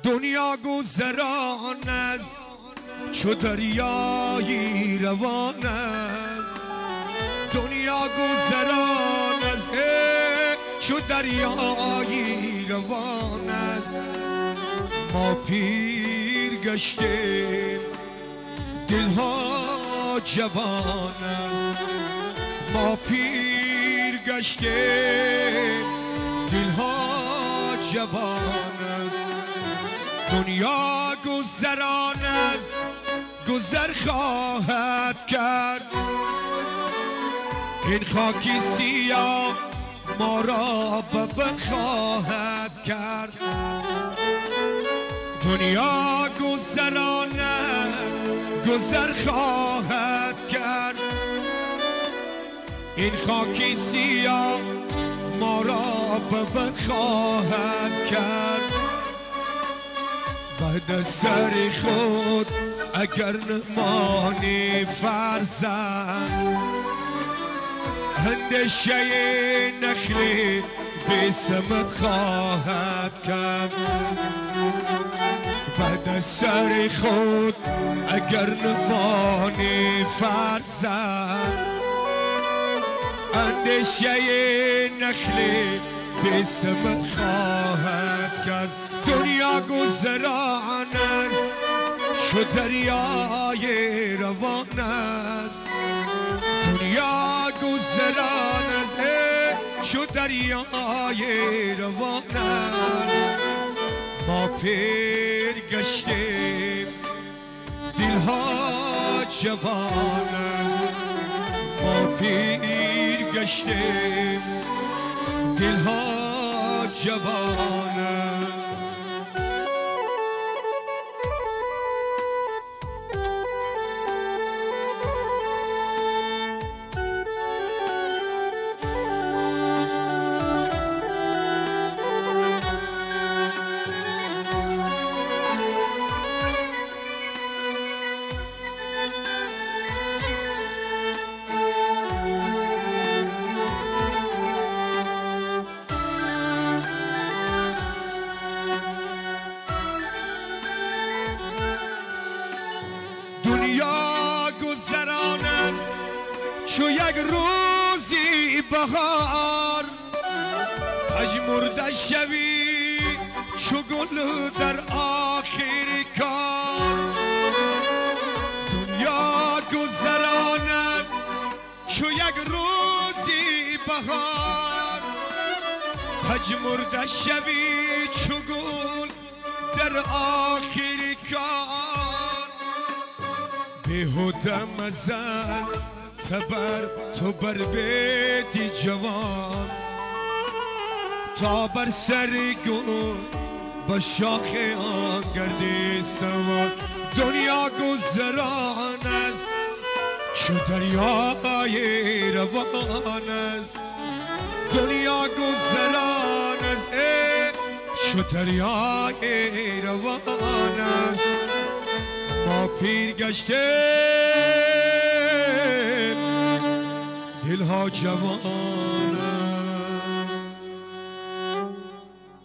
دنیا گذران است چو دریایی روان است. دنیا گذران است چو دریایی روان است. ما پیر گشتیم دلها جوان است. ما پیر گشتیم دلها جوان است. دنیا گذران است گذر خواهد کرد. این خاکی سیاه ما را ببر خواهد کرد. دنیا گذران است گذر خواهد کرد. این خاکی سیاه ما را ببر خواهد کرد. بعد از سر خود اگر نمانی فرزند اندیشه نخلی بی ثمر خواهد کرد. بعد از سر خود اگر نمانی فرزند اندیشه نخلی بی ثمر خواهد کرد. دنیا گذران است چو دریای روان است. دنیا گذران است چو دریای روان است. ما پیر گشتیم دلها جوان است. ما پیر گشتیم دلها جوان است. دنیا گذران است چو یک روزی بهار. پژمرده شوی چو گل در آخر کار. دنیا گذران است چو یک روزی بهار. پژمرده شوی چو گل در آخر کار. بیهوده مزن تبر تو بر بیدی جوان تا بر سر گل با شاخ آن گردی سوار. دنیا گذران است چو دریای روان است. دنیا گذران است چو دریای روان است. ما پیر گشتیم دلها جوان